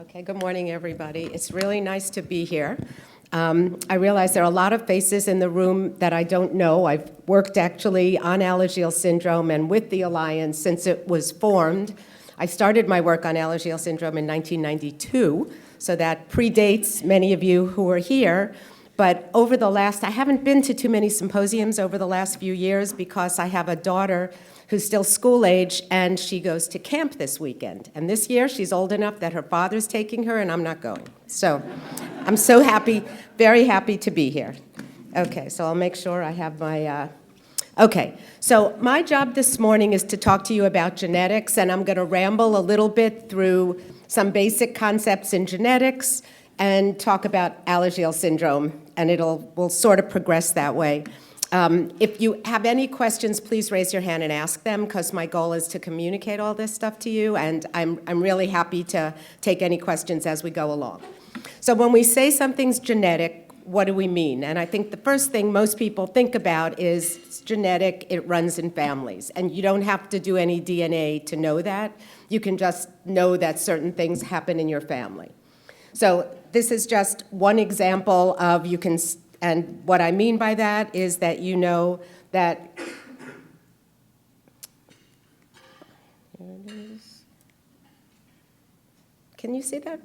Okay, good morning, everybody. It's really nice to be here. I realize there are a lot of faces in the room that I don't know. I've worked actually on Alagille syndrome and with the Alliance since it was formed. I started my work on Alagille syndrome in 1992, so that predates many of you who are here. But I haven't been to too many symposiums over the last few years because I have a daughter who's still school age, and she goes to camp this weekend. And this year, she's old enough that her father's taking her, and I'm not going. So I'm so happy, very happy to be here. Okay, so I'll make sure I have my, okay. So my job this morning is to talk to you about genetics, and I'm gonna ramble a little bit through some basic concepts in genetics and talk about Alagille syndrome, and we'll sort of progress that way. If you have any questions, please raise your hand and ask them, because my goal is to communicate all this stuff to you, and I'm really happy to take any questions as we go along. So when we say something's genetic, what do we mean? And I think the first thing most people think about is it's genetic, it runs in families, and you don't have to do any DNA to know that. You can just know that certain things happen in your family. So this is just one example of and what I mean by that is that you know that, here it is. Can you see that?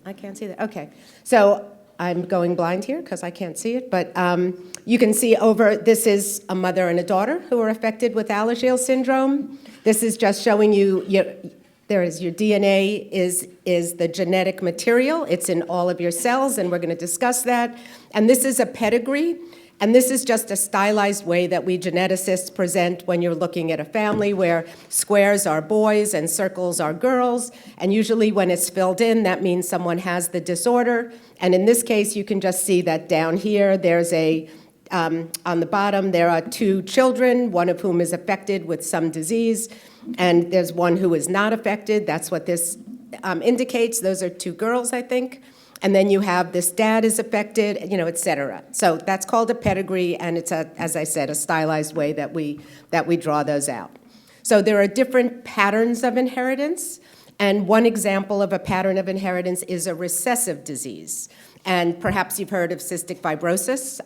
I can't see that, okay. So I'm going blind here because I can't see it, but you can see this is a mother and a daughter who are affected with Alagille syndrome. This is just showing you, your DNA is the genetic material. It's in all of your cells, and we're going to discuss that. And this is a pedigree, and this is just a stylized way that we geneticists present when you're looking at a family where squares are boys and circles are girls, and usually when it's filled in, that means someone has the disorder. And in this case, you can just see that down here, there's on the bottom, there are two children, one of whom is affected with some disease, and there's one who is not affected. That's what this indicates. Those are two girls, I think. And then you have this dad is affected, et cetera. So that's called a pedigree, and it's, as I said, a stylized way that we draw those out. So there are different patterns of inheritance, and one example of a pattern of inheritance is a recessive disease. And perhaps you've heard of cystic fibrosis,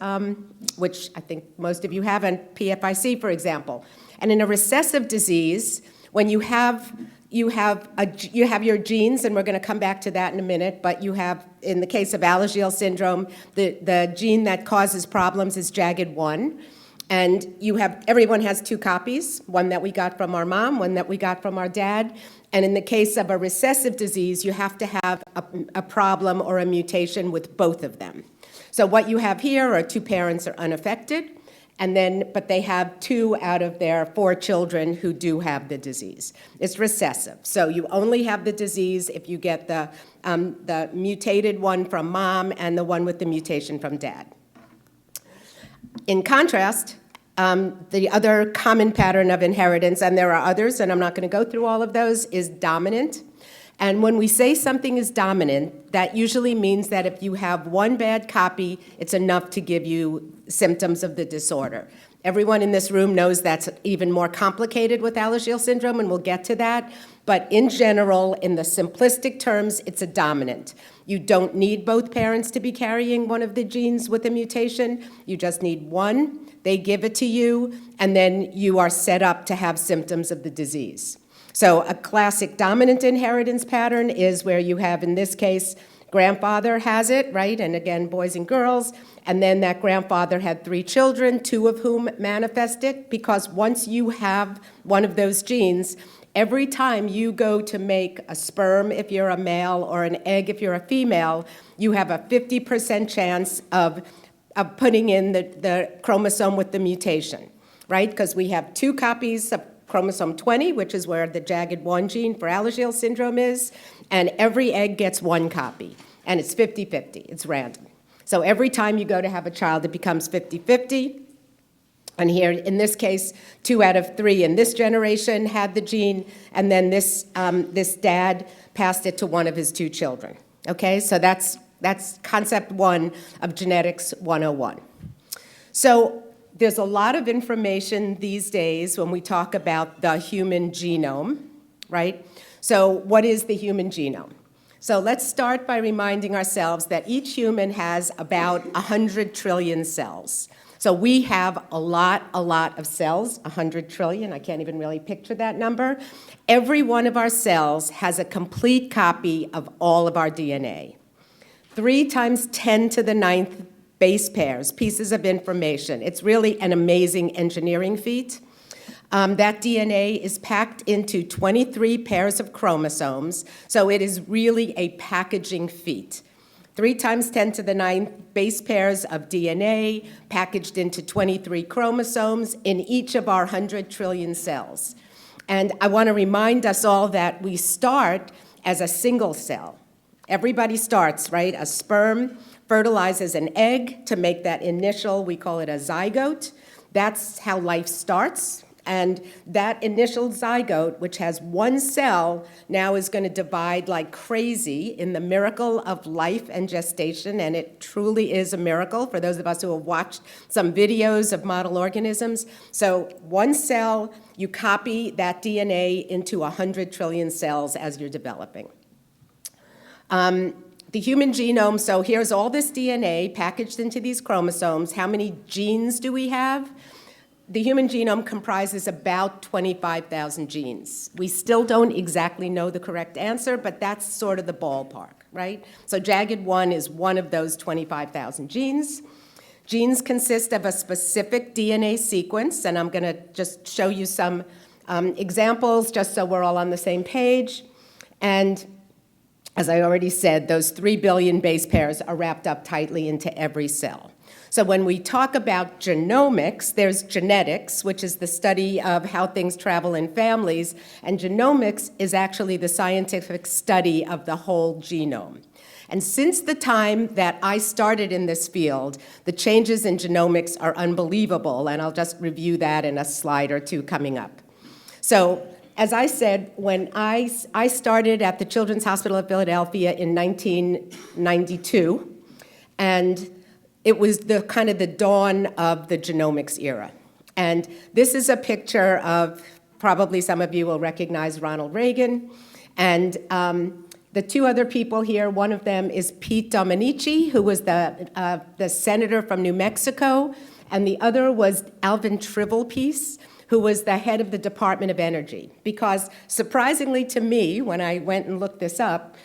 which I think most of you have, and PFIC, for example. And in a recessive disease, when you have your genes, and we're going to come back to that in a minute, but you have, in the case of Alagille syndrome, the gene that causes problems is JAGED1. And everyone has two copies, one that we got from our mom, one that we got from our dad. And in the case of a recessive disease, you have to have a problem or a mutation with both of them. So what you have here are two parents are unaffected, but they have 2 out of their 4 children who do have the disease. It's recessive. So you only have the disease if you get the mutated one from mom and the one with the mutation from dad. In contrast, the other common pattern of inheritance, and there are others, and I'm not going to go through all of those, is dominant. And when we say something is dominant, that usually means that if you have one bad copy, it's enough to give you symptoms of the disorder. Everyone in this room knows that's even more complicated with Alagille syndrome, and we'll get to that. But in general, in the simplistic terms, it's a dominant. You don't need both parents to be carrying one of the genes with a mutation. You just need one. They give it to you, and then you are set up to have symptoms of the disease. So a classic dominant inheritance pattern is where you have, in this case, grandfather has it, right? And again, boys and girls. And then that grandfather had 3 children, 2 of whom manifest it, because once you have one of those genes, every time you go to make a sperm if you're a male or an egg if you're a female, you have a 50% chance of putting in the chromosome with the mutation, right? Because we have 2 copies of chromosome 20, which is where the JAGED1 gene for Alagille syndrome is, and every egg gets 1 copy, and it's 50-50, it's random. So every time you go to have a child, it becomes 50-50, and here, in this case, 2 out of 3 in this generation had the gene, and then this dad passed it to one of his 2 children, okay? So that's concept 1 of genetics 101. So there's a lot of information these days when we talk about the human genome, right? So what is the human genome? So let's start by reminding ourselves that each human has about 100 trillion cells. So we have a lot of cells, 100 trillion. I can't even really picture that number. Every one of our cells has a complete copy of all of our DNA. 3 times 10 to the 9th base pairs, pieces of information. It's really an amazing engineering feat. That DNA is packed into 23 pairs of chromosomes, so it is really a packaging feat. 3 times 10 to the 9th base pairs of DNA packaged into 23 chromosomes in each of our 100 trillion cells. And I want to remind us all that we start as a single cell. Everybody starts, right? A sperm fertilizes an egg to make that initial, we call it a zygote. That's how life starts. And that initial zygote, which has one cell, now is going to divide like crazy in the miracle of life and gestation, and it truly is a miracle for those of us who have watched some videos of model organisms. So one cell, you copy that DNA into 100 trillion cells as you're developing. The human genome, so here's all this DNA packaged into these chromosomes. How many genes do we have? The human genome comprises about 25,000 genes. We still don't exactly know the correct answer, but that's sort of the ballpark, right? So jagged 1 is one of those 25,000 genes. Genes consist of a specific DNA sequence, and I'm going to just show you some examples just so we're all on the same page. And as I already said, those 3 billion base pairs are wrapped up tightly into every cell. So when we talk about genomics, there's genetics, which is the study of how things travel in families, and genomics is actually the scientific study of the whole genome. And since the time that I started in this field, the changes in genomics are unbelievable, and I'll just review that in a slide or two coming up. So as I said, when I started at the Children's Hospital of Philadelphia in 1992, and it was the kind of the dawn of the genomics era. And this is a picture of, probably some of you will recognize Ronald Reagan. And the 2 other people here, one of them is Pete Dominici, who was the senator from New Mexico, and the other was Alvin Trivelpiece, who was the head of the Department of Energy. Because surprisingly to me, when I went and looked this up,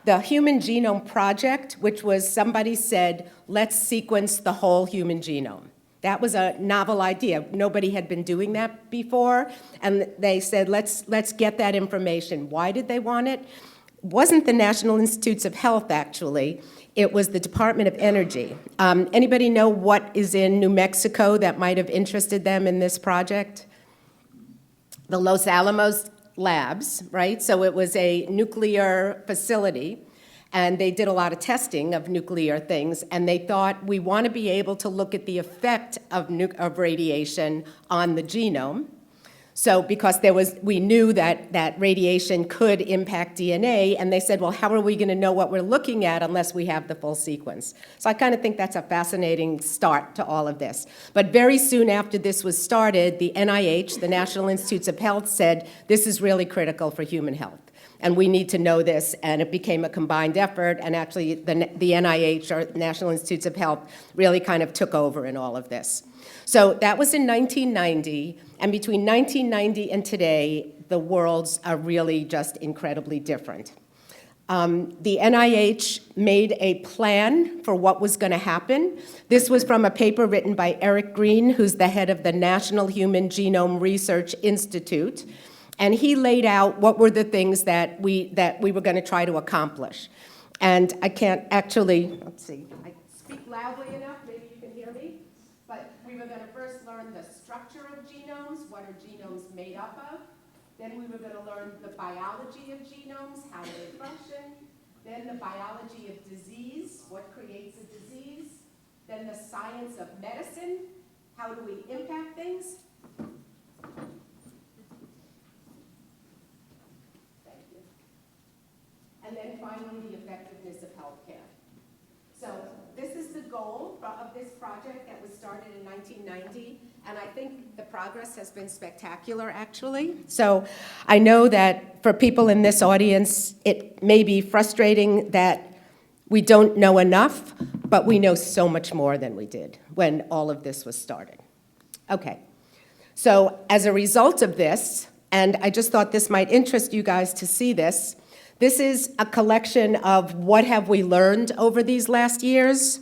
the Human Genome Project, which was somebody said, let's sequence the whole human genome. That was a novel idea. Nobody had been doing that before, and they said, let's get that information. Why did they want it? It wasn't the National Institutes of Health, actually. It was the Department of Energy. Anybody know what is in New Mexico that might have interested them in this project? The Los Alamos labs, right? So it was a nuclear facility, and they did a lot of testing of nuclear things, and they thought we want to be able to look at the effect of radiation on the genome. So because we knew that radiation could impact DNA, and they said, well, how are we going to know what we're looking at unless we have the full sequence? So I kind of think that's a fascinating start to all of this. But very soon after this was started, the NIH, the National Institutes of Health, said this is really critical for human health. And we need to know this, and it became a combined effort, and actually the NIH, or National Institutes of Health, really kind of took over in all of this. So that was in 1990, and between 1990 and today, the worlds are really just incredibly different. The NIH made a plan for what was going to happen. This was from a paper written by Eric Green, who's the head of the National Human Genome Research Institute. And he laid out what were the things that we were going to try to accomplish. And I can't actually, let's see, I speak loudly enough, maybe you can hear me. But we were going to first learn the structure of genomes, what are genomes made up of. Then we were going to learn the biology of genomes, how they function. Then the biology of disease, what creates a disease. Then the science of medicine, how do we impact things. And then finally, the effectiveness of healthcare. So this is the goal of this project that was started in 1990, and I think the progress has been spectacular, actually. So I know that for people in this audience, it may be frustrating that we don't know enough, but we know so much more than we did when all of this was started. Okay, so as a result of this, and I just thought this might interest you guys to see this, this is a collection of what have we learned over these last years.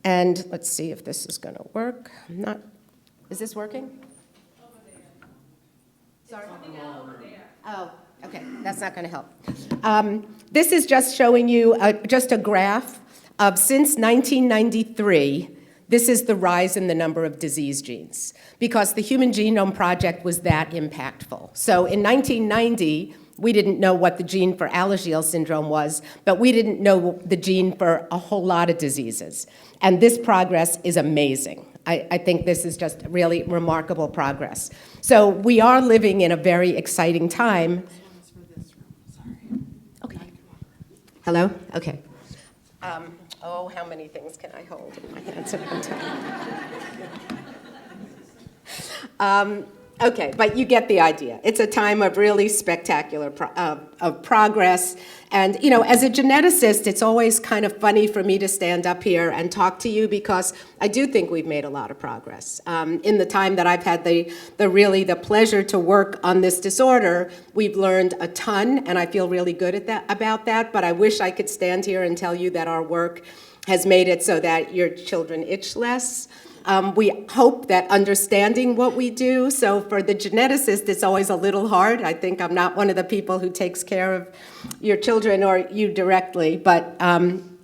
And let's see if this is going to work. Is this working? Over there. Sorry? Over there. Oh, okay, that's not going to help. This is just showing you just a graph of since 1993, this is the rise in the number of disease genes, because the Human Genome Project was that impactful. So in 1990, we didn't know what the gene for Alagille syndrome was, but we didn't know the gene for a whole lot of diseases. And this progress is amazing. I think this is just really remarkable progress. So we are living in a very exciting time. This one's for this room. Sorry. Okay. Hello? Okay. Oh, how many things can I hold in my hands at one time? Okay, but you get the idea. It's a time of really spectacular of progress. And, you know, as a geneticist, it's always kind of funny for me to stand up here and talk to you because I do think we've made a lot of progress. In the time that I've had the pleasure to work on this disorder, we've learned a ton, and I feel really good about that, but I wish I could stand here and tell you that our work has made it so that your children itch less. We hope that understanding what we do, so for the geneticist, it's always a little hard. I think I'm not one of the people who takes care of your children or you directly, but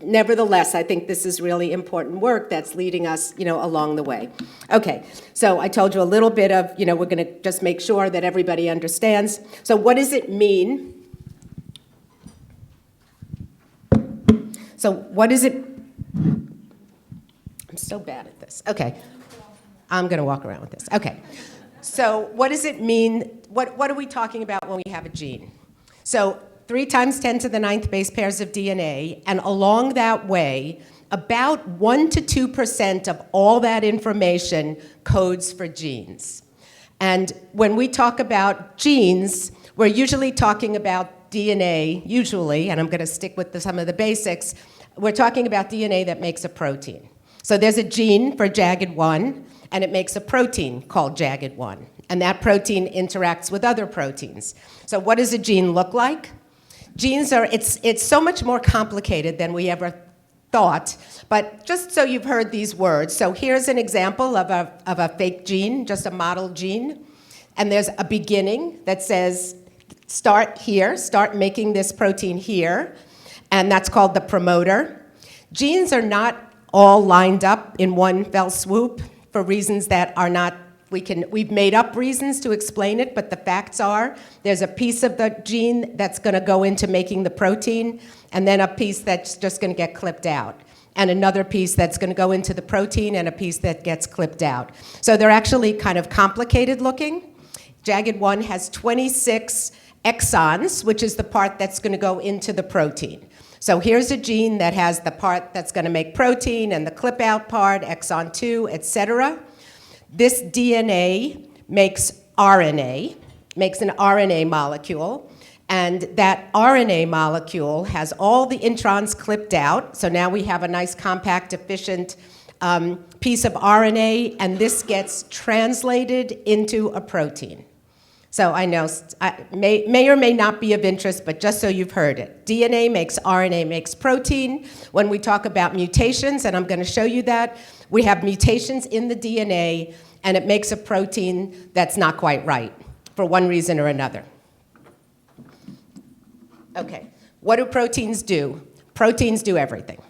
nevertheless, I think this is really important work that's leading us, you know, along the way. Okay, so I told you a little bit of, you know, we're going to just make sure that everybody understands. So what does it mean? So what is it? I'm so bad at this. Okay. I'm going to walk around with this. Okay. So what does it mean? What are we talking about when we have a gene? So 3 times 10 to the 9th base pairs of DNA, and along that way, about 1 to 2% of all that information codes for genes. And when we talk about genes, we're usually talking about DNA, usually, and I'm going to stick with some of the basics, we're talking about DNA that makes a protein. So there's a gene for jagged 1, and it makes a protein called jagged 1. And that protein interacts with other proteins. So what does a gene look like? Genes are, it's so much more complicated than we ever thought, but just so you've heard these words. So here's an example of a fake gene, just a model gene. And there's a beginning that says, start here, start making this protein here. And that's called the promoter. Genes are not all lined up in one fell swoop for reasons that are not, we've made up reasons to explain it, but the facts are there's a piece of the gene that's going to go into making the protein, and then a piece that's just going to get clipped out, and another piece that's going to go into the protein, and a piece that gets clipped out. So they're actually kind of complicated looking. Jagged 1 has 26 exons, which is the part that's going to go into the protein. So here's a gene that has the part that's going to make protein and the clip out part, exon 2, et cetera. This DNA makes RNA, makes an RNA molecule, and that RNA molecule has all the introns clipped out. So now we have a nice compact, efficient piece of RNA, and this gets translated into a protein. So I know, may or may not be of interest, but just so you've heard it. DNA makes RNA makes protein. When we talk about mutations, and I'm going to show you that, we have mutations in the DNA, and it makes a protein that's not quite right for one reason or another. Okay, what do proteins do? Proteins do everything.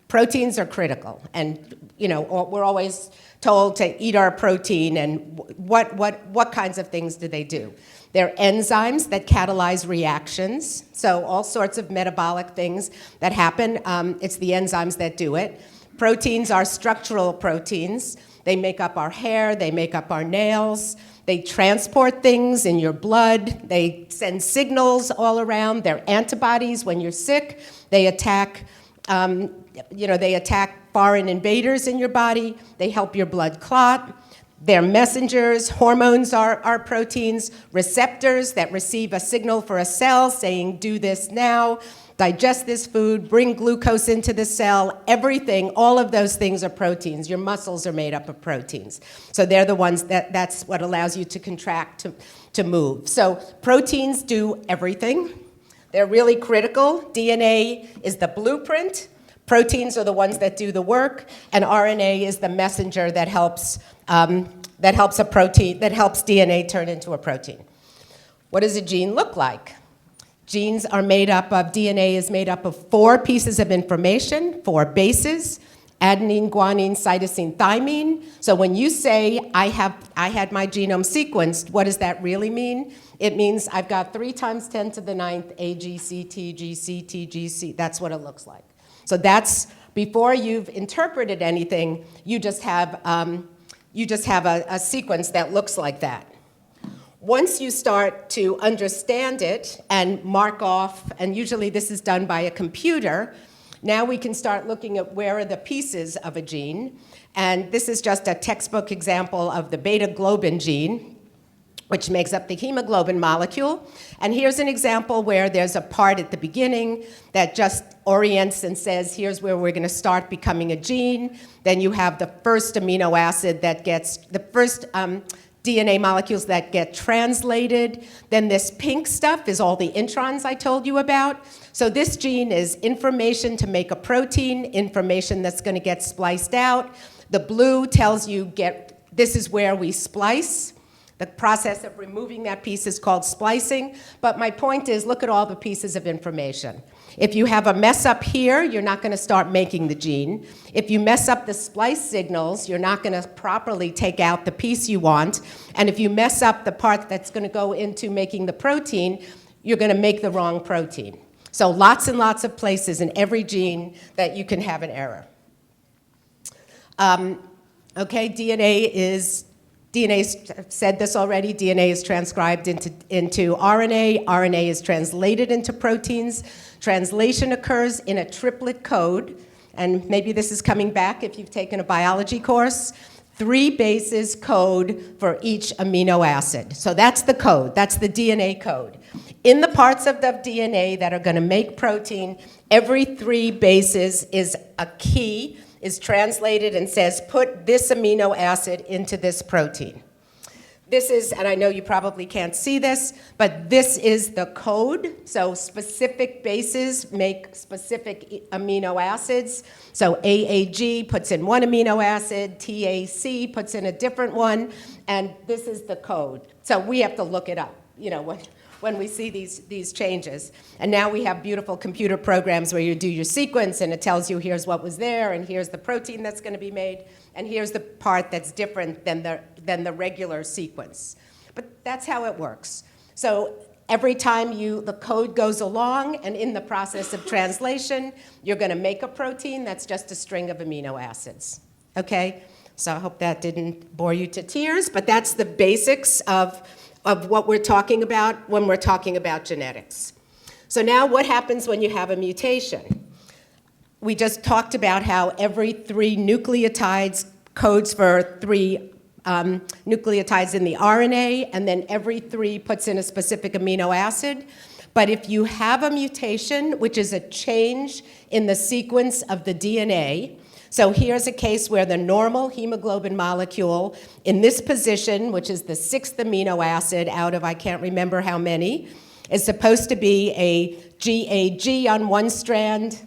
Proteins are critical, and you know, we're always told to eat our protein, and what kinds of things do they do? They're enzymes that catalyze reactions, so all sorts of metabolic things that happen, it's the enzymes that do it. Proteins are structural proteins. They make up our hair, they make up our nails, they transport things in your blood, they send signals all around, they're antibodies when you're sick, they attack they attack foreign invaders in your body. They help your blood clot. They're messengers. Hormones are proteins. Receptors that receive a signal for a cell saying, do this now, digest this food, bring glucose into the cell. Everything, all of those things are proteins. Your muscles are made up of proteins. So they're the ones that's what allows you to contract, to move. So proteins do everything. They're really critical. DNA is the blueprint. Proteins are the ones that do the work, and RNA is the messenger that helps DNA turn into a protein. What does a gene look like? Genes are made up of, DNA is made up of 4 pieces of information, 4 bases: adenine, guanine, cytosine, thymine. So when you say, I had my genome sequenced, what does that really mean? It means I've got 3 times 10 to the 9th A, G, C, T, G, C, T, G, C. That's what it looks like. So that's, before you've interpreted anything, you just have a sequence that looks like that. Once you start to understand it and mark off, and usually this is done by a computer, now we can start looking at where are the pieces of a gene. And this is just a textbook example of the beta globin gene, which makes up the hemoglobin molecule. And here's an example where there's a part at the beginning that just orients and says, here's where we're going to start becoming a gene. Then you have the first amino acid that gets, the first DNA molecules that get translated. Then this pink stuff is all the introns I told you about. So this gene is information to make a protein, information that's going to get spliced out. The blue tells you, this is where we splice. The process of removing that piece is called splicing. But my point is, look at all the pieces of information. If you have a mess up here, you're not going to start making the gene. If you mess up the splice signals, you're not going to properly take out the piece you want. And if you mess up the part that's going to go into making the protein, you're going to make the wrong protein. So lots and lots of places in every gene that you can have an error. Okay, DNA said this already, DNA is transcribed into RNA, RNA is translated into proteins. Translation occurs in a triplet code, and maybe this is coming back if you've taken a biology course. 3 bases code for each amino acid. So that's the code, that's the DNA code. In the parts of the DNA that are going to make protein, every 3 bases is a key, is translated and says, put this amino acid into this protein. This is, and I know you probably can't see this, but this is the code. So specific bases make specific amino acids. So AAG puts in one amino acid, TAC puts in a different one, and this is the code. So we have to look it up, when we see these changes. And now we have beautiful computer programs where you do your sequence and it tells you here's what was there and here's the protein that's going to be made and here's the part that's different than the regular sequence. But that's how it works. So every time the code goes along and in the process of translation, you're going to make a protein that's just a string of amino acids. Okay? So I hope that didn't bore you to tears, but that's the basics of what we're talking about when we're talking about genetics. So now what happens when you have a mutation? We just talked about how every 3 nucleotides codes for 3 nucleotides in the RNA, and then every 3 puts in a specific amino acid. But if you have a mutation, which is a change in the sequence of the DNA, so here's a case where the normal hemoglobin molecule in this position, which is the 6th amino acid out of I can't remember how many, is supposed to be a GAG on one strand.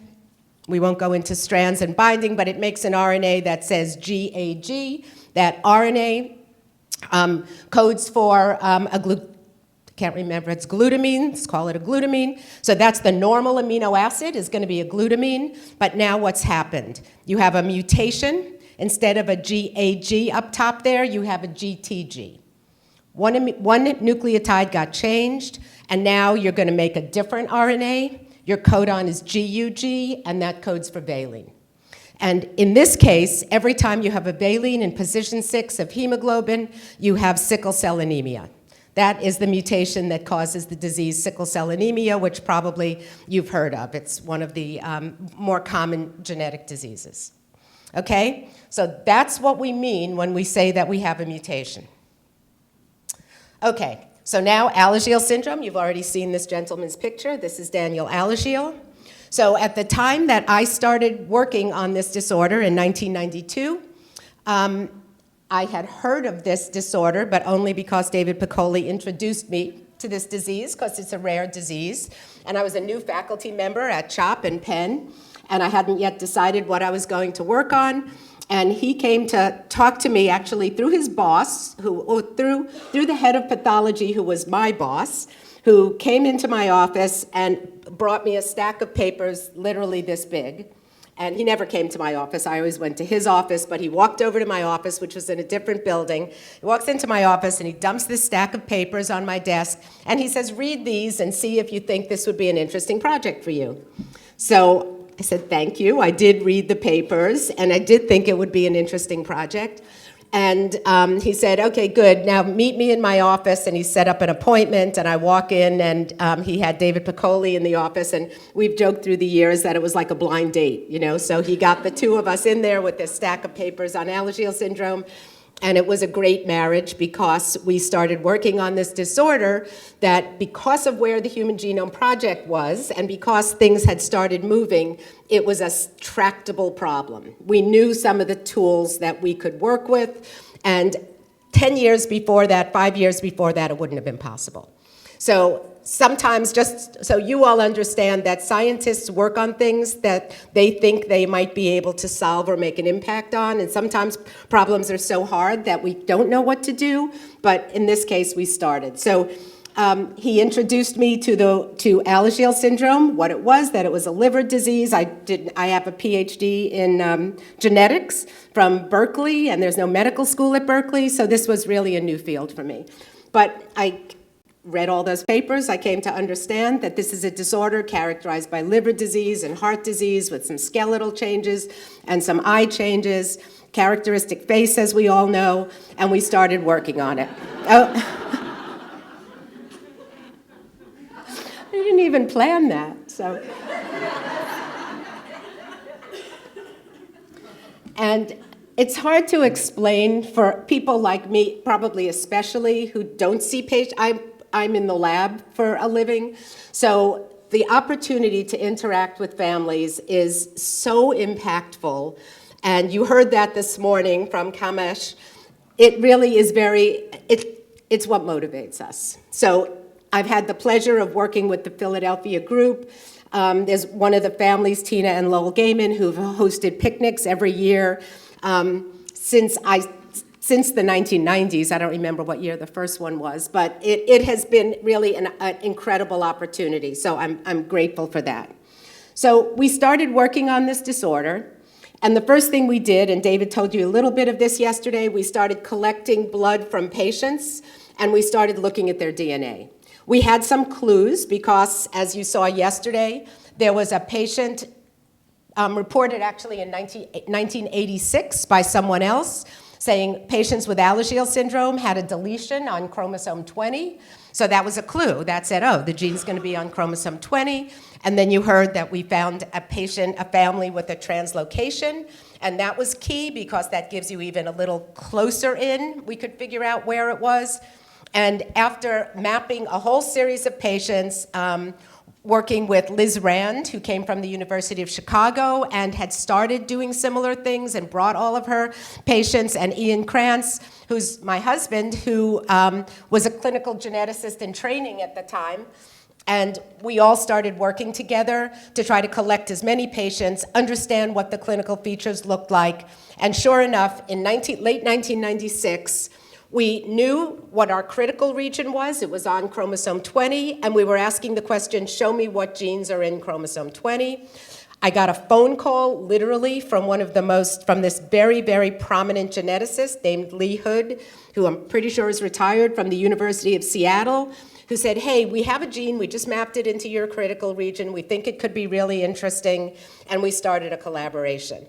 We won't go into strands and binding, but it makes an RNA that says GAG. That RNA codes for can't remember, it's glutamine, let's call it a glutamine. So that's the normal amino acid is going to be a glutamine, but now what's happened? You have a mutation. Instead of a GAG up top there, you have a GTG. One nucleotide got changed, and now you're going to make a different RNA. Your codon is GUG, and that codes for valine. And in this case, every time you have a valine in position 6 of hemoglobin, you have sickle cell anemia. That is the mutation that causes the disease sickle cell anemia, which probably you've heard of. It's one of the more common genetic diseases. Okay? So that's what we mean when we say that we have a mutation. Okay, so now Alagille syndrome, you've already seen this gentleman's picture. This is Daniel Alagille. So at the time that I started working on this disorder in 1992, I had heard of this disorder, but only because David Piccoli introduced me to this disease, because it's a rare disease. And I was a new faculty member at CHOP in Penn, and I hadn't yet decided what I was going to work on. And he came to talk to me actually through his boss, through the head of pathology, who was my boss, who came into my office and brought me a stack of papers literally this big. And he never came to my office. I always went to his office, but he walked over to my office, which was in a different building. He walks into my office and he dumps this stack of papers on my desk, and he says, read these and see if you think this would be an interesting project for you. So I said, thank you. I did read the papers, and I did think it would be an interesting project. And he said, okay, good, now meet me in my office. And he set up an appointment, and I walk in, and he had David Piccoli in the office, and we've joked through the years that it was like a blind date, you know? So he got the two of us in there with this stack of papers on Alagille syndrome, and it was a great marriage because we started working on this disorder that, because of where the Human Genome Project was and because things had started moving, it was a tractable problem. We knew some of the tools that we could work with, and 10 years before that, 5 years before that, it wouldn't have been possible. So sometimes, just so you all understand, that scientists work on things that they think they might be able to solve or make an impact on, and sometimes problems are so hard that we don't know what to do, but in this case, we started. So he introduced me to Alagille syndrome, what it was, that it was a liver disease. I have a PhD in genetics from Berkeley, and there's no medical school at Berkeley, so this was really a new field for me. But I read all those papers. I came to understand that this is a disorder characterized by liver disease and heart disease with some skeletal changes and some eye changes, characteristic face, as we all know, and we started working on it. Oh. I didn't even plan that, so. And it's hard to explain for people like me, probably especially, who don't see patients. I'm in the lab for a living, so the opportunity to interact with families is so impactful, and you heard that this morning from Kamesh. It really is it's what motivates us. So I've had the pleasure of working with the Philadelphia group. There's one of the families, Tina and Lowell Gaiman, who've hosted picnics every year since the 1990s. I don't remember what year the first one was, but it has been really an incredible opportunity, so I'm grateful for that. So we started working on this disorder, and the first thing we did, and David told you a little bit of this yesterday, we started collecting blood from patients, and we started looking at their DNA. We had some clues because, as you saw yesterday, there was a patient reported actually in 1986 by someone else, saying patients with Alagille syndrome had a deletion on chromosome 20. So that was a clue. That said, oh, the gene's going to be on chromosome 20. And then you heard that we found a family with a translocation. And that was key because that gives you even a little closer in. We could figure out where it was. And after mapping a whole series of patients, working with Liz Rand, who came from the University of Chicago and had started doing similar things and brought all of her patients, and Ian Krantz, who's my husband, who was a clinical geneticist in training at the time. And we all started working together to try to collect as many patients, understand what the clinical features looked like. And sure enough, in late 1996, we knew what our critical region was. It was on chromosome 20, and we were asking the question, show me what genes are in chromosome 20. I got a phone call, literally, from this very, very prominent geneticist named Lee Hood, who I'm pretty sure is retired, from the University of Seattle, who said, hey, we have a gene, we just mapped it into your critical region, we think it could be really interesting, and we started a collaboration.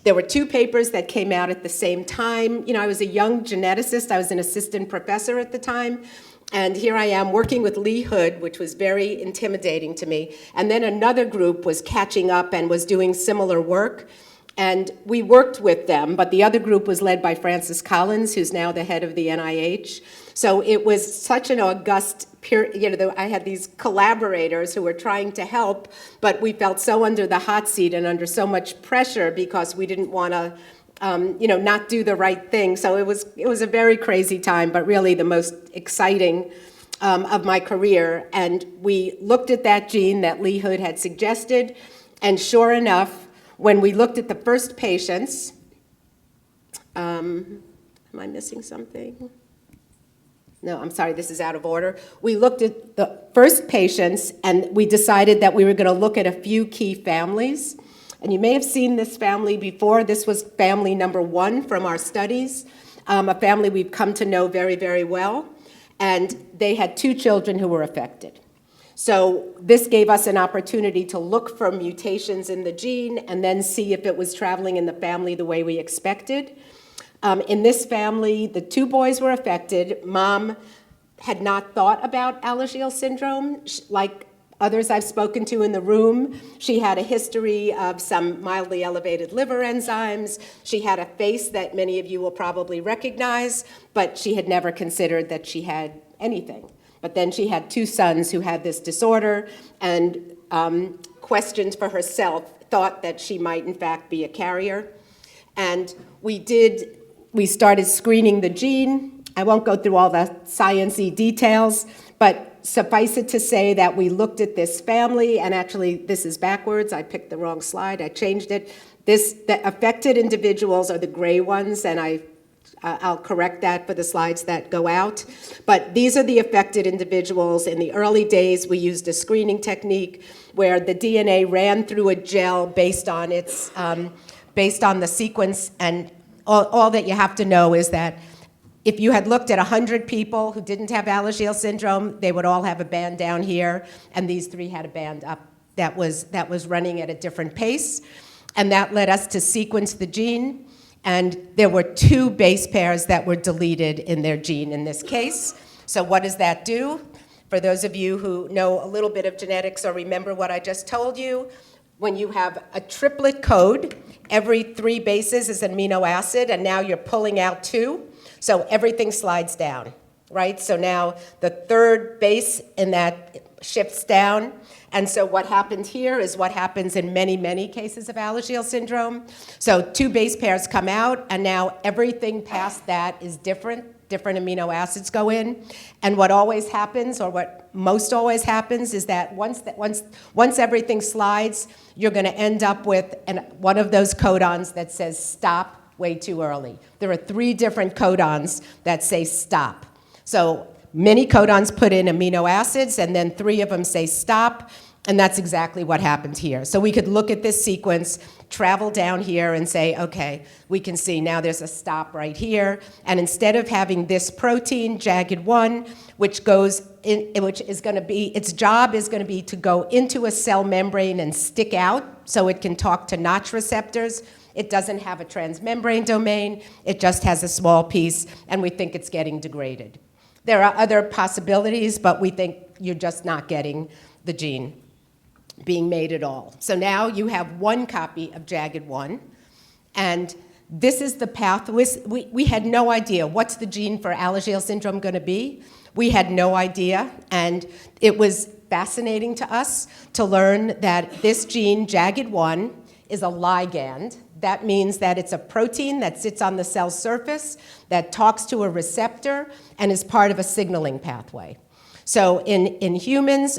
There were 2 papers that came out at the same time. You know, I was a young geneticist. I was an assistant professor at the time. And here I am working with Lee Hood, which was very intimidating to me. And then another group was catching up and was doing similar work. And we worked with them, but the other group was led by Francis Collins, who's now the head of the NIH. So it was such an august period. I had these collaborators who were trying to help, but we felt so under the hot seat and under so much pressure because we didn't want to not do the right thing. So it was a very crazy time, but really the most exciting of my career. And we looked at that gene that Lee Hood had suggested, and sure enough, when we looked at the first patients, am I missing something? No, I'm sorry, this is out of order. We looked at the first patients, and we decided that we were going to look at a few key families. And you may have seen this family before. This was family number 1 from our studies, a family we've come to know very, very well. And they had 2 children who were affected. So this gave us an opportunity to look for mutations in the gene and then see if it was traveling in the family the way we expected. In this family, the 2 boys were affected. Mom had not thought about Alagille syndrome. Like others I've spoken to in the room, she had a history of some mildly elevated liver enzymes. She had a face that many of you will probably recognize, but she had never considered that she had anything. But then she had 2 sons who had this disorder and questioned for herself, thought that she might in fact be a carrier. And we started screening the gene. I won't go through all the science-y details, but suffice it to say that we looked at this family, and actually this is backwards. I picked the wrong slide, I changed it. The affected individuals are the gray ones, and I'll correct that for the slides that go out. But these are the affected individuals. In the early days, we used a screening technique where the DNA ran through a gel based on the sequence. And all that you have to know is that if you had looked at 100 people who didn't have Alagille syndrome, they would all have a band down here, and these 3 had a band up that was running at a different pace. And that led us to sequence the gene. And there were 2 base pairs that were deleted in their gene in this case. So what does that do? For those of you who know a little bit of genetics or remember what I just told you, when you have a triplet code, every 3 bases is an amino acid, and now you're pulling out 2. So everything slides down, right? So now the 3rd base in that shifts down. And so what happened here is what happens in many, many cases of Alagille syndrome. So 2 base pairs come out, and now everything past that is different amino acids go in. And what always happens, or what most always happens, is that once everything slides, you're going to end up with one of those codons that says stop way too early. There are 3 different codons that say stop. So many codons put in amino acids, and then 3 of them say stop, and that's exactly what happened here. So we could look at this sequence, travel down here, and say, okay, we can see now there's a stop right here, and instead of having this protein, JAGID1, which is going to be, its job is going to be to go into a cell membrane and stick out so it can talk to Notch receptors. It doesn't have a transmembrane domain, it just has a small piece, and we think it's getting degraded. There are other possibilities, but we think you're just not getting the gene being made at all. So now you have 1 copy of JAGID1, and this is the pathway. We had no idea what's the gene for Alagille syndrome going to be. We had no idea, and it was fascinating to us to learn that this gene, JAGID1, is a ligand. That means that it's a protein that sits on the cell surface that talks to a receptor and is part of a signaling pathway. So in humans,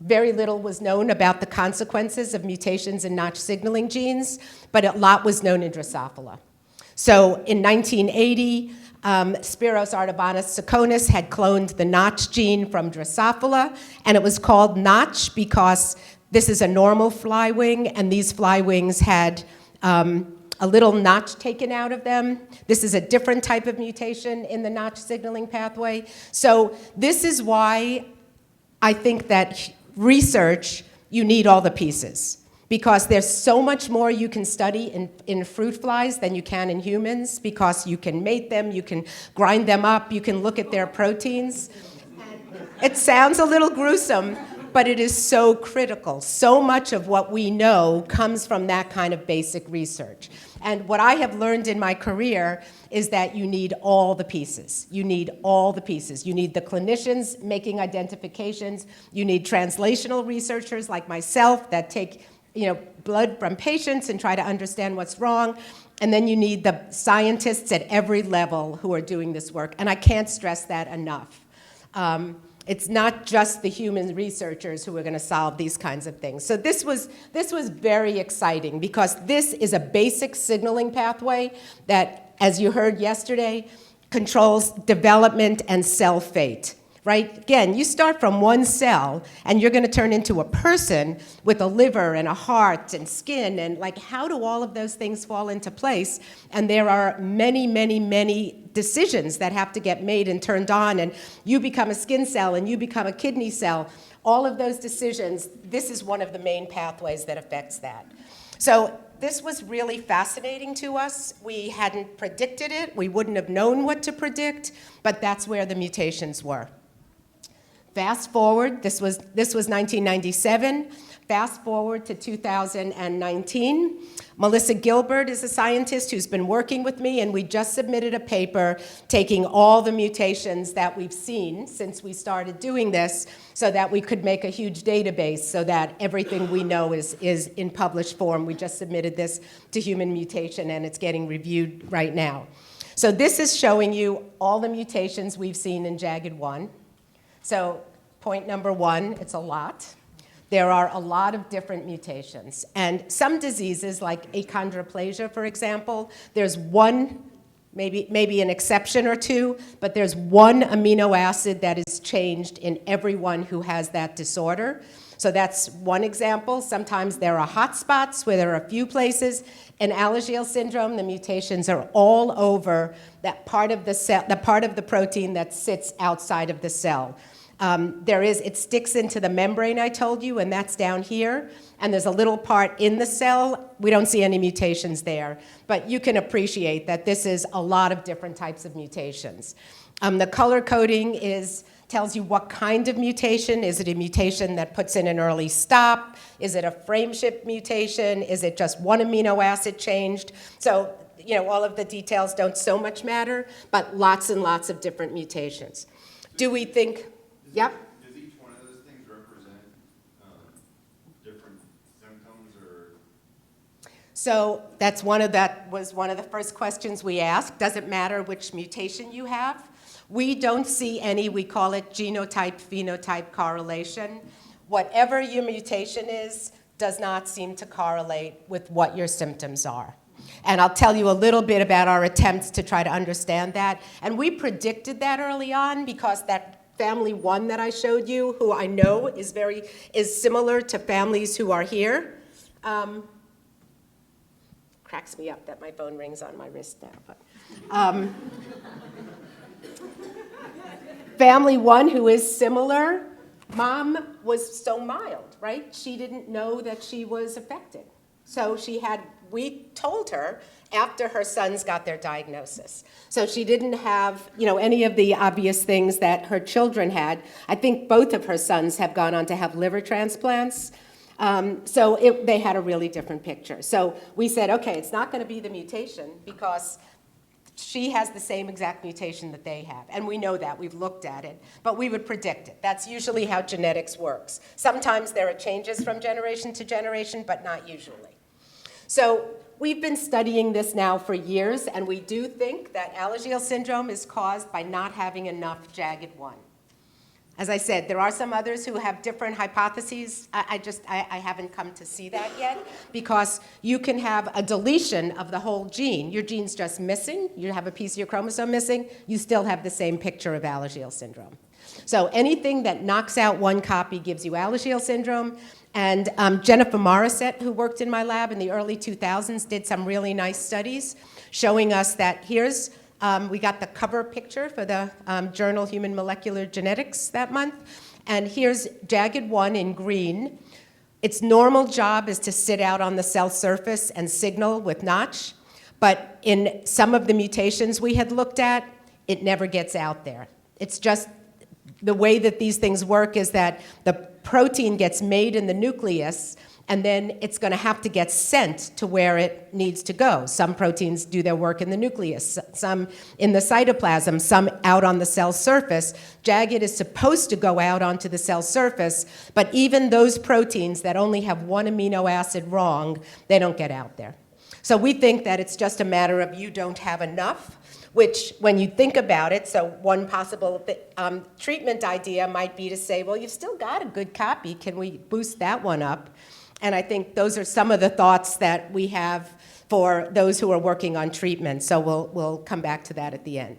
very little was known about the consequences of mutations in Notch signaling genes, but a lot was known in Drosophila. So in 1980, Spiros Artabanus-Sakonis had cloned the Notch gene from Drosophila, and it was called Notch because this is a normal fly wing, and these fly wings had a little notch taken out of them. This is a different type of mutation in the Notch signaling pathway. So this is why I think that research, you need all the pieces, because there's so much more you can study in fruit flies than you can in humans, because you can mate them, you can grind them up, you can look at their proteins. It sounds a little gruesome, but it is so critical. So much of what we know comes from that kind of basic research. And what I have learned in my career is that you need all the pieces. You need all the pieces. You need the clinicians making identifications. You need translational researchers like myself that take blood from patients and try to understand what's wrong. And then you need the scientists at every level who are doing this work. And I can't stress that enough. It's not just the human researchers who are going to solve these kinds of things. So this was very exciting because this is a basic signaling pathway that, as you heard yesterday, controls development and cell fate. Right? Again, you start from one cell, and you're going to turn into a person with a liver and a heart and skin, and like, how do all of those things fall into place? And there are many, many, many decisions that have to get made and turned on, and you become a skin cell, and you become a kidney cell. All of those decisions, this is one of the main pathways that affects that. So this was really fascinating to us. We hadn't predicted it. We wouldn't have known what to predict, but that's where the mutations were. Fast forward, this was 1997. Fast forward to 2019. Melissa Gilbert is a scientist who's been working with me, and we just submitted a paper taking all the mutations that we've seen since we started doing this so that we could make a huge database so that everything we know is in published form. We just submitted this to Human Mutation, and it's getting reviewed right now. So this is showing you all the mutations we've seen in JAGED1. So point number one, it's a lot. There are a lot of different mutations. And some diseases, like achondroplasia, for example, there's one, maybe an exception or two, but there's one amino acid that is changed in everyone who has that disorder. So that's one example. Sometimes there are hotspots where there are a few places. In Alagille syndrome, the mutations are all over that part of the cell, the part of the protein that sits outside of the cell. It sticks into the membrane I told you, and that's down here. And there's a little part in the cell. We don't see any mutations there. But you can appreciate that this is a lot of different types of mutations. The color coding tells you what kind of mutation. Is it a mutation that puts in an early stop? Is it a frameshift mutation? Is it just one amino acid changed? So, all of the details don't so much matter, but lots and lots of different mutations. Do we think... Yep. Does each one of those things represent different symptoms or? So that was one of the first questions we asked. Does it matter which mutation you have? We don't see any, we call it genotype-phenotype correlation. Whatever your mutation is does not seem to correlate with what your symptoms are. And I'll tell you a little bit about our attempts to try to understand that. And we predicted that early on because that family 1 that I showed you, who I know is similar to families who are here. Cracks me up that my phone rings on my wrist now. But, family 1 who is similar, mom was so mild, right? She didn't know that she was affected. So we told her after her sons got their diagnosis. So she didn't have, any of the obvious things that her children had. I think both of her sons have gone on to have liver transplants. They had a really different picture. So we said, okay, it's not going to be the mutation because she has the same exact mutation that they have. And we know that. We've looked at it. But we would predict it. That's usually how genetics works. Sometimes there are changes from generation to generation, but not usually. So we've been studying this now for years, and we do think that Alagille syndrome is caused by not having enough JAGED1. As I said, there are some others who have different hypotheses. I haven't come to see that yet, because you can have a deletion of the whole gene. Your gene's just missing. You have a piece of your chromosome missing. You still have the same picture of Alagille syndrome. So anything that knocks out one copy gives you Alagille syndrome. And Jennifer Morissette, who worked in my lab in the early 2000s, did some really nice studies showing us that we got the cover picture for the journal Human Molecular Genetics that month. And here's JAGED1 in green. Its normal job is to sit out on the cell surface and signal with Notch. But in some of the mutations we had looked at, it never gets out there. It's just the way that these things work is that the protein gets made in the nucleus, and then it's going to have to get sent to where it needs to go. Some proteins do their work in the nucleus, some in the cytoplasm, some out on the cell surface. Jagged is supposed to go out onto the cell surface, but even those proteins that only have one amino acid wrong, they don't get out there. So we think that it's just a matter of you don't have enough, which, when you think about it, so one possible treatment idea might be to say, well, you've still got a good copy. Can we boost that one up? And I think those are some of the thoughts that we have for those who are working on treatment. So we'll come back to that at the end.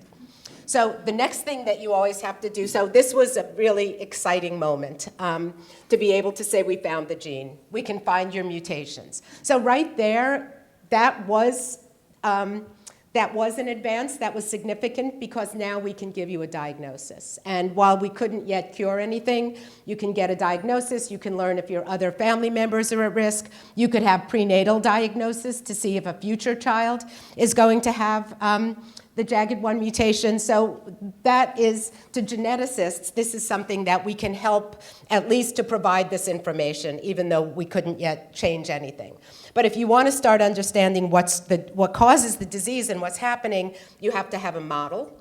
So the next thing that you always have to do, so this was a really exciting moment to be able to say we found the gene. We can find your mutations. So right there, that was an advance, that was significant, because now we can give you a diagnosis. And while we couldn't yet cure anything, you can get a diagnosis, you can learn if your other family members are at risk, you could have prenatal diagnosis to see if a future child is going to have the JAGED1 mutation. So that is, to geneticists, this is something that we can help at least to provide this information, even though we couldn't yet change anything. But if you want to start understanding what causes the disease and what's happening, you have to have a model.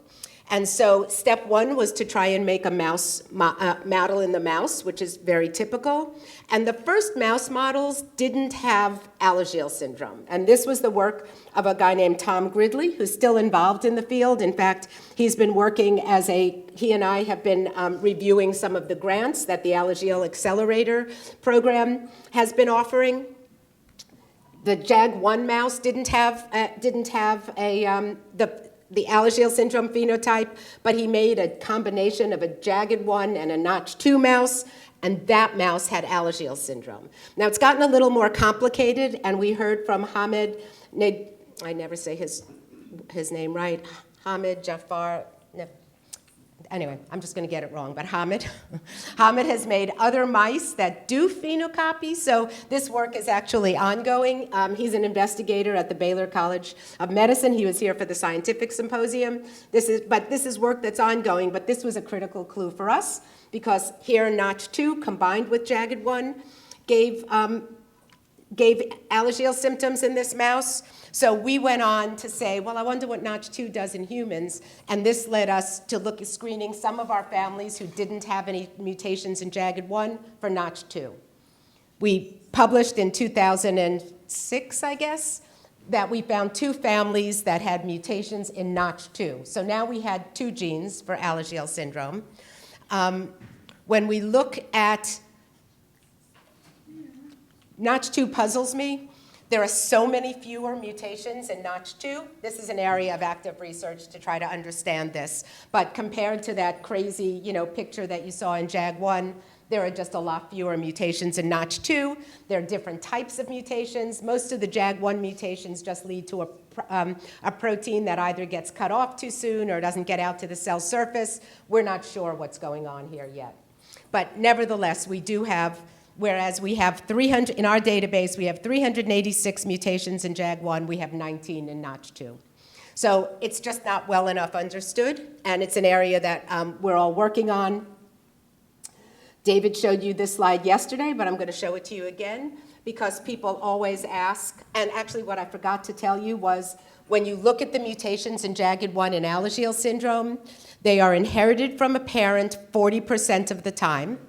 And so step one was to try and make a mouse model in the mouse, which is very typical. And the first mouse models didn't have Alagille syndrome. And this was the work of a guy named Tom Gridley, who's still involved in the field. In fact, he's been working he and I have been reviewing some of the grants that the Alagille Accelerator program has been offering. The JAG1 mouse didn't have the Alagille syndrome phenotype, but he made a combination of a JAGED1 and a Notch2 mouse, and that mouse had Alagille syndrome. Now, it's gotten a little more complicated, and we heard from Hamid, I never say his name right, Hamid Jafar, anyway, I'm just going to get it wrong, but Hamid. Hamid has made other mice that do phenocopy, so this work is actually ongoing. He's an investigator at the Baylor College of Medicine. He was here for the scientific symposium. This is work that's ongoing, but this was a critical clue for us, because here Notch2 combined with JAGED1 gave Alagille symptoms in this mouse. So we went on to say, well, I wonder what Notch2 does in humans, and this led us to look at screening some of our families who didn't have any mutations in JAGED1 for Notch2. We published in 2006, I guess, that we found 2 families that had mutations in Notch2. So now we had 2 genes for Alagille syndrome. When we look at Notch2 puzzles me. There are so many fewer mutations in Notch2. This is an area of active research to try to understand this. But compared to that crazy, picture that you saw in JAG1, there are just a lot fewer mutations in Notch2. There are different types of mutations. Most of the JAG1 mutations just lead to a protein that either gets cut off too soon or doesn't get out to the cell surface. We're not sure what's going on here yet. But nevertheless, we do have, whereas we have 300, in our database, we have 386 mutations in JAG1, we have 19 in Notch2. So it's just not well enough understood, and it's an area that we're all working on. David showed you this slide yesterday, but I'm going to show it to you again, because people always ask, and actually what I forgot to tell you was, when you look at the mutations in JAGED1 and Alagille syndrome, they are inherited from a parent 40% of the time.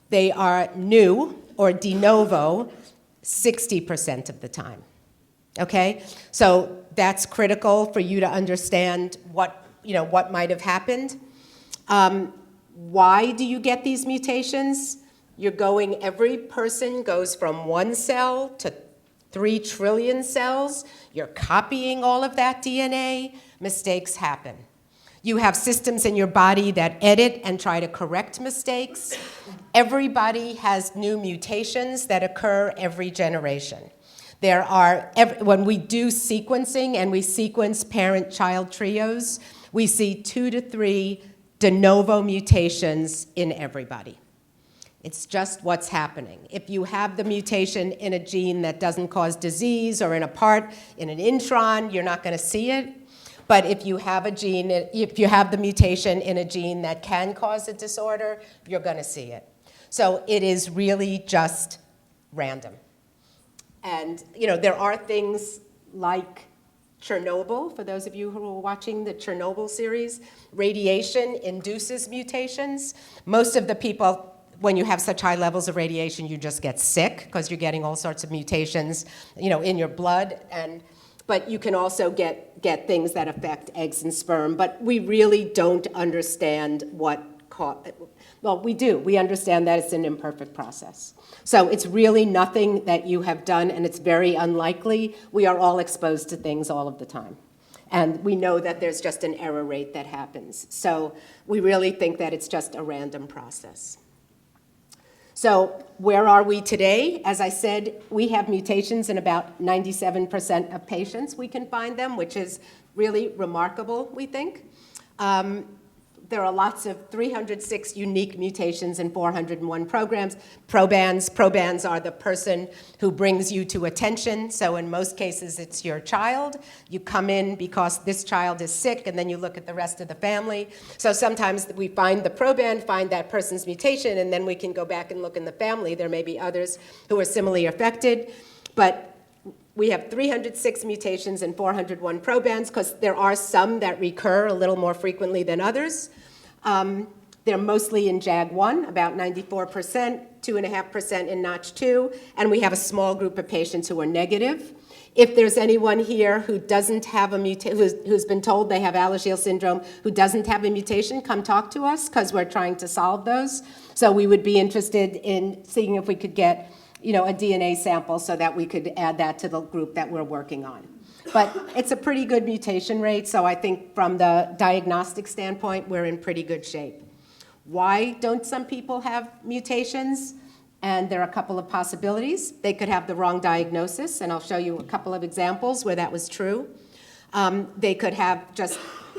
They are new, or de novo, 60% of the time. Okay? So that's critical for you to understand what might have happened. Why do you get these mutations? Every person goes from 1 cell to 3 trillion cells. You're copying all of that DNA. Mistakes happen. You have systems in your body that edit and try to correct mistakes. Everybody has new mutations that occur every generation. When we do sequencing and we sequence parent-child trios, we see 2 to 3 de novo mutations in everybody. It's just what's happening. If you have the mutation in a gene that doesn't cause disease or in an intron, you're not going to see it. But if you have a gene, if you have the mutation in a gene that can cause a disorder, you're going to see it. So it is really just random. And there are things like Chernobyl, for those of you who are watching the Chernobyl series. Radiation induces mutations. Most of the people, when you have such high levels of radiation, you just get sick because you're getting all sorts of mutations, in your blood. But you can also get things that affect eggs and sperm. But we really don't understand what caused. Well, we do. We understand that it's an imperfect process. So it's really nothing that you have done, and it's very unlikely. We are all exposed to things all of the time. And we know that there's just an error rate that happens. So we really think that it's just a random process. So where are we today? As I said, we have mutations in about 97% of patients. We can find them, which is really remarkable, we think. There are lots of 306 unique mutations in 401 programs. Probands are the person who brings you to attention. So in most cases, it's your child. You come in because this child is sick, and then you look at the rest of the family. So sometimes we find the proband, find that person's mutation, and then we can go back and look in the family. There may be others who are similarly affected. But we have 306 mutations and 401 probands because there are some that recur a little more frequently than others. They're mostly in JAG1, about 94%, 2.5% in Notch2, and we have a small group of patients who are negative. If there's anyone here who doesn't have a mutation, who's been told they have Alagille syndrome, who doesn't have a mutation, come talk to us because we're trying to solve those. So we would be interested in seeing if we could get a DNA sample so that we could add that to the group that we're working on. But it's a pretty good mutation rate, so I think from the diagnostic standpoint, we're in pretty good shape. Why don't some people have mutations? And there are a couple of possibilities. They could have the wrong diagnosis, and I'll show you a couple of examples where that was true. They could have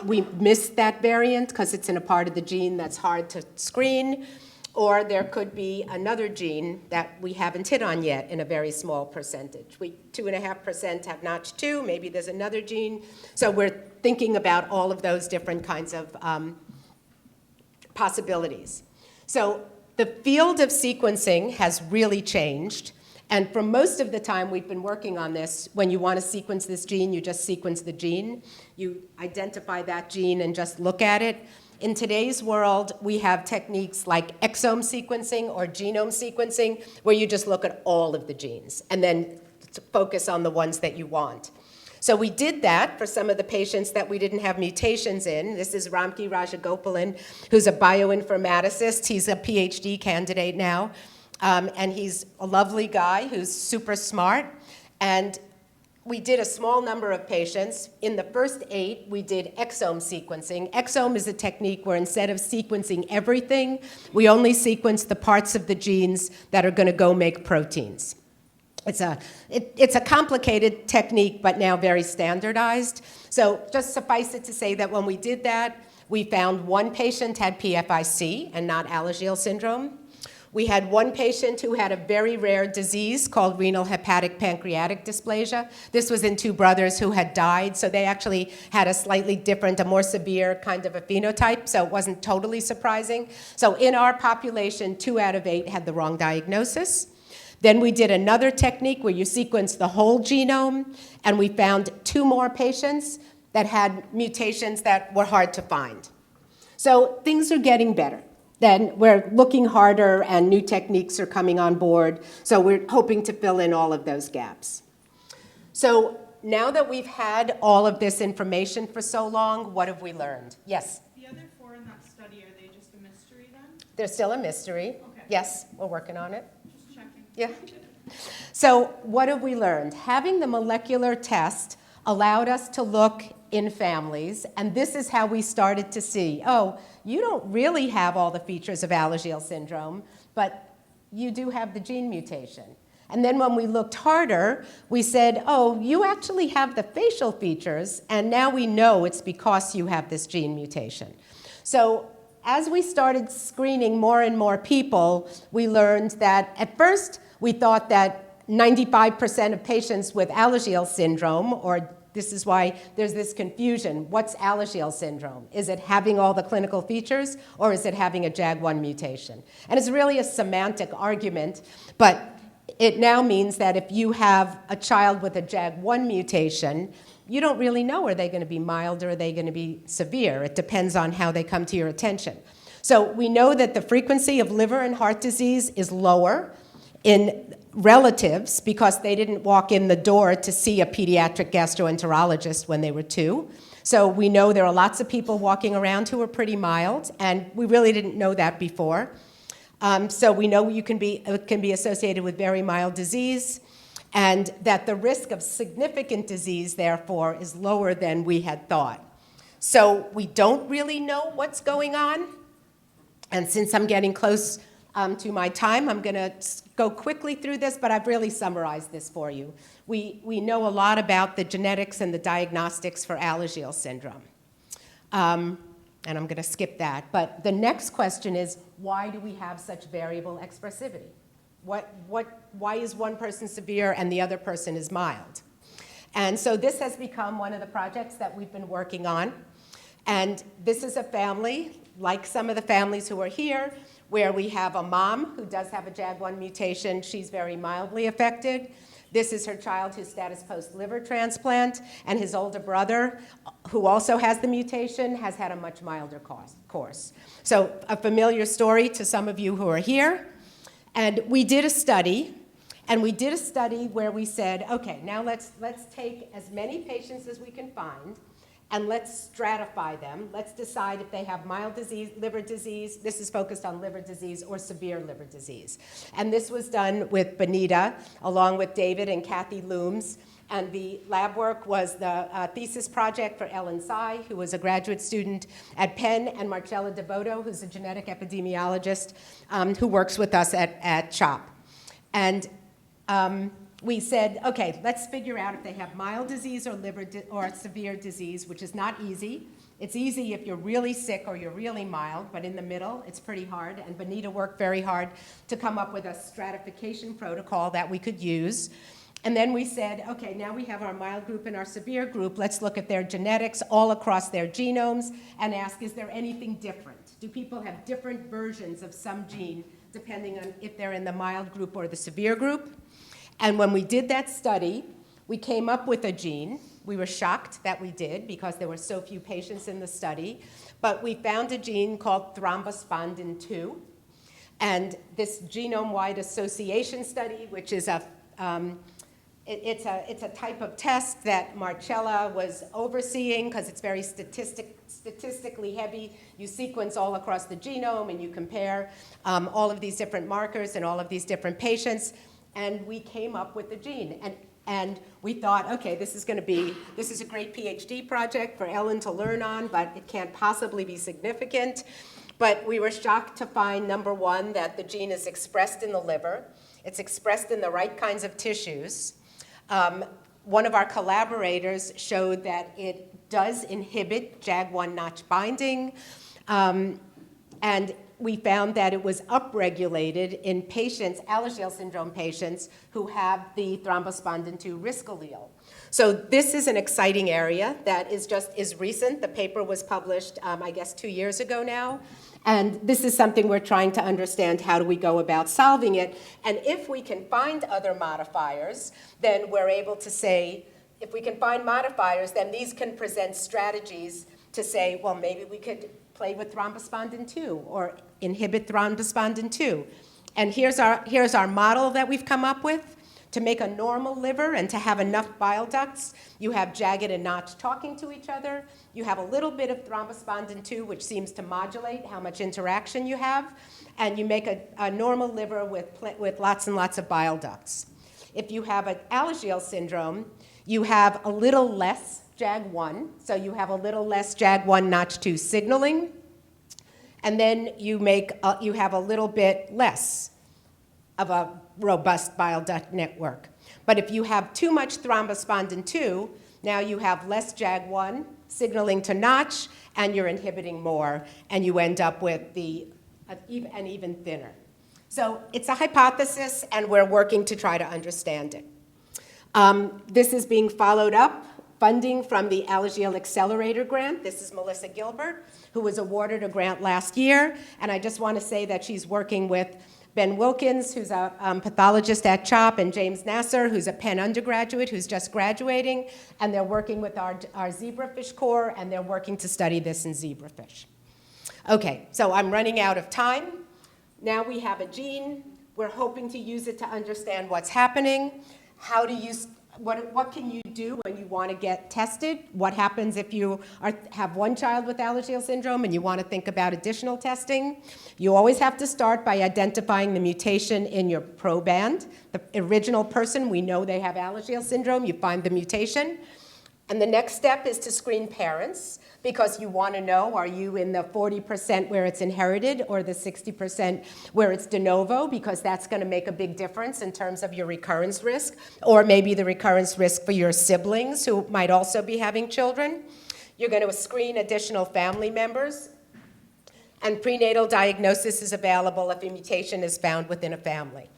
we missed that variant because it's in a part of the gene that's hard to screen. Or there could be another gene that we haven't hit on yet in a very small percentage. 2.5% have Notch2, maybe there's another gene. So we're thinking about all of those different kinds of possibilities. So the field of sequencing has really changed. And for most of the time we've been working on this, when you want to sequence this gene, you just sequence the gene. You identify that gene and just look at it. In today's world, we have techniques like exome sequencing or genome sequencing, where you just look at all of the genes and then focus on the ones that you want. So we did that for some of the patients that we didn't have mutations in. This is Ramki Rajagopalan, who's a bioinformaticist. He's a PhD candidate now, and he's a lovely guy who's super smart. And we did a small number of patients. In the first 8, we did exome sequencing. Exome is a technique where instead of sequencing everything, we only sequence the parts of the genes that are going to go make proteins. It's a complicated technique, but now very standardized. So just suffice it to say that when we did that, we found one patient had PFIC and not Alagille syndrome. We had one patient who had a very rare disease called renal hepatic pancreatic dysplasia. This was in 2 brothers who had died, so they actually had a slightly different, a more severe kind of a phenotype, so it wasn't totally surprising. So in our population, 2 out of 8 had the wrong diagnosis. Then we did another technique where you sequence the whole genome, and we found 2 more patients that had mutations that were hard to find. So things are getting better. Then we're looking harder, and new techniques are coming on board, so we're hoping to fill in all of those gaps. So now that we've had all of this information for so long, what have we learned? Yes? The other 4 in that study, are they just a mystery then? They're still a mystery. Okay. Yes, we're working on it. Just checking. Yeah. So what have we learned? Having the molecular test allowed us to look in families, and this is how we started to see, oh, you don't really have all the features of Alagille syndrome, but you do have the gene mutation. And then when we looked harder, we said, oh, you actually have the facial features, and now we know it's because you have this gene mutation. So as we started screening more and more people, we learned that at first we thought that 95% of patients with Alagille syndrome, or This is why there's this confusion. What's Alagille syndrome? Is it having all the clinical features, or is it having a JAG1 mutation? And it's really a semantic argument, but it now means that if you have a child with a JAG1 mutation, you don't really know, are they going to be mild or are they going to be severe? It depends on how they come to your attention. So we know that the frequency of liver and heart disease is lower in relatives because they didn't walk in the door to see a pediatric gastroenterologist when they were 2. So we know there are lots of people walking around who are pretty mild, and we really didn't know that before. So we know it can be associated with very mild disease, and that the risk of significant disease, therefore, is lower than we had thought. So we don't really know what's going on, and since I'm getting close to my time, I'm going to go quickly through this, but I've really summarized this for you. We know a lot about the genetics and the diagnostics for Alagille syndrome. And I'm going to skip that. But the next question is, why do we have such variable expressivity? Why is one person severe and the other person is mild? And so this has become one of the projects that we've been working on. And this is a family, like some of the families who are here, where we have a mom who does have a JAG1 mutation. She's very mildly affected. This is her child who's status post-liver transplant, and his older brother, who also has the mutation, has had a much milder course. So a familiar story to some of you who are here. And we did a study, where we said, okay, now let's take as many patients as we can find, and let's stratify them. Let's decide if they have mild disease, liver disease, this is focused on liver disease, or severe liver disease. And this was done with Benita, along with David and Kathy Looms. And the lab work was the thesis project for Ellen Tsai, who was a graduate student at Penn, and Marcella Devoto, who's a genetic epidemiologist who works with us at CHOP. And we said, okay, let's figure out if they have mild disease or or severe disease, which is not easy. It's easy if you're really sick or you're really mild, but in the middle, it's pretty hard. And Benita worked very hard to come up with a stratification protocol that we could use. And then we said, okay, now we have our mild group and our severe group. Let's look at their genetics all across their genomes and ask, is there anything different? Do people have different versions of some gene depending on if they're in the mild group or the severe group? And when we did that study, we came up with a gene. We were shocked that we did because there were so few patients in the study. But we found a gene called thrombospondin 2. And this genome-wide association study, which is it's a type of test that Marcella was overseeing because it's very statistically heavy. You sequence all across the genome and you compare all of these different markers and all of these different patients. And we came up with the gene. And we thought, okay, this is a great PhD project for Ellen to learn on, but it can't possibly be significant. But we were shocked to find, number one, that the gene is expressed in the liver. It's expressed in the right kinds of tissues. One of our collaborators showed that it does inhibit JAG1 notch binding. And we found that it was upregulated in patients, Alagille syndrome patients, who have the thrombospondin 2 risk allele. So this is an exciting area that is recent. The paper was published, I guess, 2 years ago now. And this is something we're trying to understand, how do we go about solving it? And if we can find other modifiers, then we're able to say, if we can find modifiers, then these can present strategies to say, well, maybe we could play with thrombospondin 2 or inhibit thrombospondin 2. And here's our model that we've come up with. To make a normal liver and to have enough bile ducts, you have jagged and notch talking to each other. You have a little bit of thrombospondin 2, which seems to modulate how much interaction you have. And you make a normal liver with lots and lots of bile ducts. If you have an Alagille syndrome, you have a little less JAG1, so you have a little less JAG1 notch 2 signaling, and then you have a little bit less of a robust bile duct network. But if you have too much thrombospondin 2, now you have less JAG1 signaling to notch, and you're inhibiting more, and you end up with an even thinner. So it's a hypothesis, and we're working to try to understand it. This is being followed up funding from the Alagille Accelerator Grant. This is Melissa Gilbert, who was awarded a grant last year. And I just want to say that she's working with Ben Wilkins, who's a pathologist at CHOP, and James Nasser, who's a Penn undergraduate who's just graduating. And they're working with our zebrafish core, and they're working to study this in zebrafish. Okay, so I'm running out of time. Now we have a gene. We're hoping to use it to understand what's happening. How do you, what can you do when you want to get tested? What happens if you have one child with Alagille syndrome and you want to think about additional testing? You always have to start by identifying the mutation in your proband. The original person, we know they have Alagille syndrome. You find the mutation. And the next step is to screen parents, because you want to know, are you in the 40% where it's inherited or the 60% where it's de novo, because that's going to make a big difference in terms of your recurrence risk, or maybe the recurrence risk for your siblings who might also be having children. You're going to screen additional family members, and prenatal diagnosis is available if a mutation is found within a family.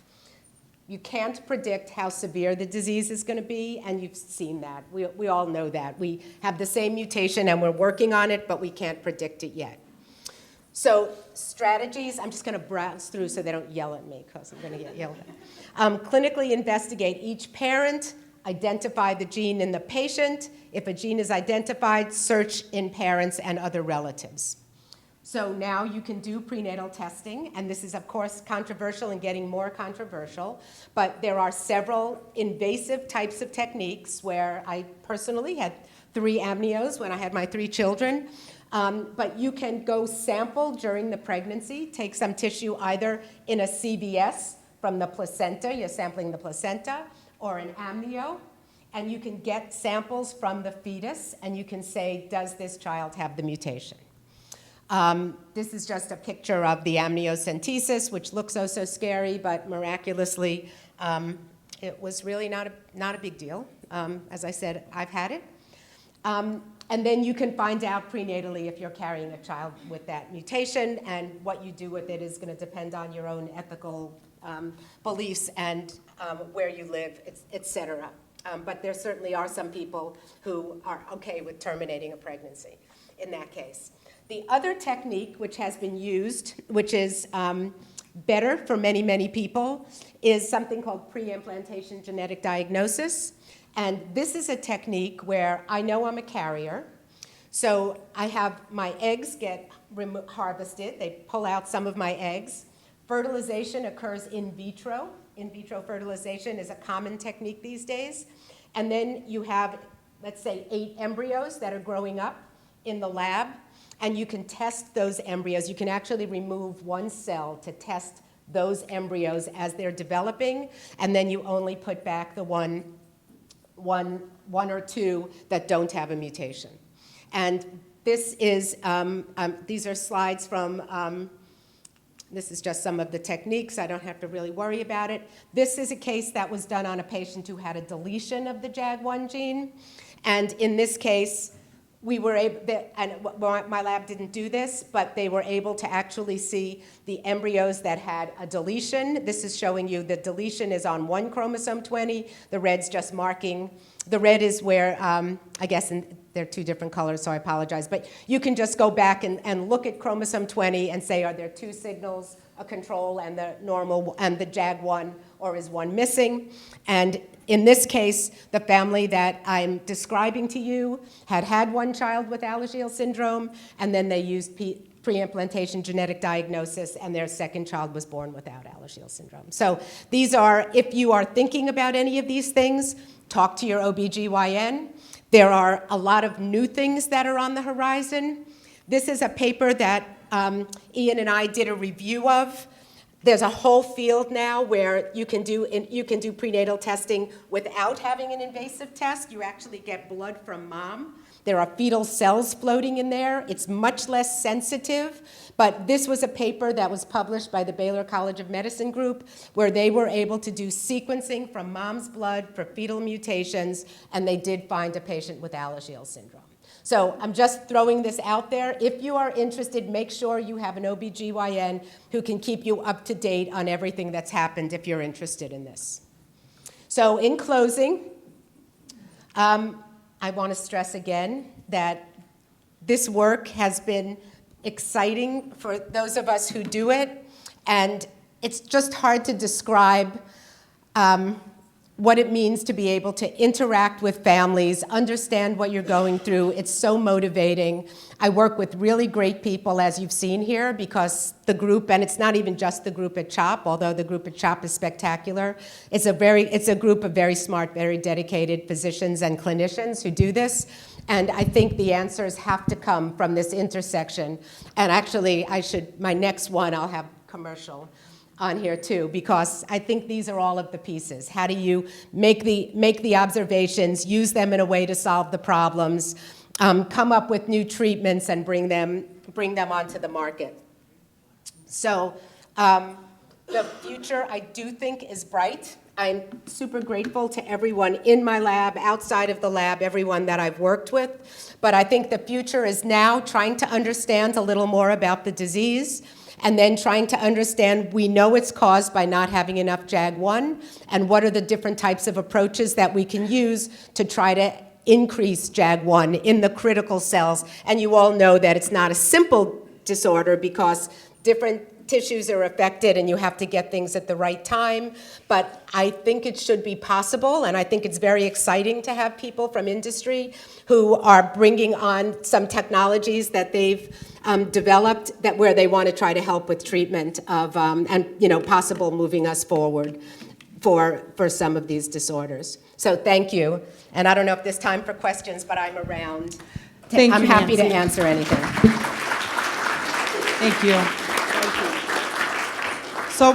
You can't predict how severe the disease is going to be, and you've seen that. We all know that. We have the same mutation, and we're working on it, but we can't predict it yet. So strategies, I'm just going to browse through so they don't yell at me, because I'm going to get yelled at. Clinically investigate each parent, identify the gene in the patient. If a gene is identified, search in parents and other relatives. So now you can do prenatal testing, and this is, of course, controversial and getting more controversial, but there are several invasive types of techniques where I personally had 3 amnios when I had my 3 children. But you can go sample during the pregnancy, take some tissue either in a CVS from the placenta, you're sampling the placenta, or an amnio, and you can get samples from the fetus, and you can say, does this child have the mutation? This is just a picture of the amniocentesis, which looks oh so scary, but miraculously, it was really not a big deal. As I said, I've had it. And then you can find out prenatally if you're carrying a child with that mutation, and what you do with it is going to depend on your own ethical beliefs and where you live, et cetera. But there certainly are some people who are okay with terminating a pregnancy in that case. The other technique which has been used, which is better for many, many people, is something called preimplantation genetic diagnosis. And this is a technique where I know I'm a carrier. So I have my eggs get harvested. They pull out some of my eggs. Fertilization occurs in vitro. In vitro fertilization is a common technique these days. And then you have, let's say, 8 embryos that are growing up in the lab. And you can test those embryos. You can actually remove 1 cell to test those embryos as they're developing, and then you only put back the one or 2 that don't have a mutation. And this is, these are slides from, this is just some of the techniques. I don't have to really worry about it. This is a case that was done on a patient who had a deletion of the JAG1 gene. And in this case, we were able, and my lab didn't do this, but they were able to actually see the embryos that had a deletion. This is showing you the deletion is on 1 chromosome 20. The red's just marking. The red is where, I guess they're 2 different colors, so I apologize. But you can just go back and look at chromosome 20 and say, are there 2 signals, a control and the normal, and the JAG1, or is 1 missing? And in this case, the family that I'm describing to you had 1 child with Alagille syndrome, and then they used preimplantation genetic diagnosis, and their 2nd child was born without Alagille syndrome. So these are, if you are thinking about any of these things, talk to your OBGYN. There are a lot of new things that are on the horizon. This is a paper that Ian and I did a review of. There's a whole field now where you can do prenatal testing without having an invasive test. You actually get blood from mom. There are fetal cells floating in there. It's much less sensitive, but this was a paper that was published by the Baylor College of Medicine group where they were able to do sequencing from mom's blood for fetal mutations, and they did find a patient with Alagille syndrome. So I'm just throwing this out there. If you are interested, make sure you have an OBGYN who can keep you up to date on everything that's happened if you're interested in this. So in closing, I want to stress again that this work has been exciting for those of us who do it, and it's just hard to describe what it means to be able to interact with families, understand what you're going through. It's so motivating. I work with really great people, as you've seen here, because the group, and it's not even just the group at CHOP, although the group at CHOP is spectacular. It's a group of very smart, very dedicated physicians and clinicians who do this. And I think the answers have to come from this intersection. And actually, my next one, I'll have commercial on here too, because I think these are all of the pieces. How do you make the observations, use them in a way to solve the problems, come up with new treatments, and bring them onto the market? So the future, I do think, is bright. I'm super grateful to everyone in my lab, outside of the lab, everyone that I've worked with. But I think the future is now trying to understand a little more about the disease, and then trying to understand, we know it's caused by not having enough JAG1, and what are the different types of approaches that we can use to try to increase JAG1 in the critical cells. And you all know that it's not a simple disorder because different tissues are affected and you have to get things at the right time. But I think it should be possible, and I think it's very exciting to have people from industry who are bringing on some technologies that they've developed where they want to try to help with treatment of, and possible moving us forward for some of these disorders. So thank you. And I don't know if there's time for questions, but I'm around. Thank you, I'm happy to Nancy. answer anything. Thank you.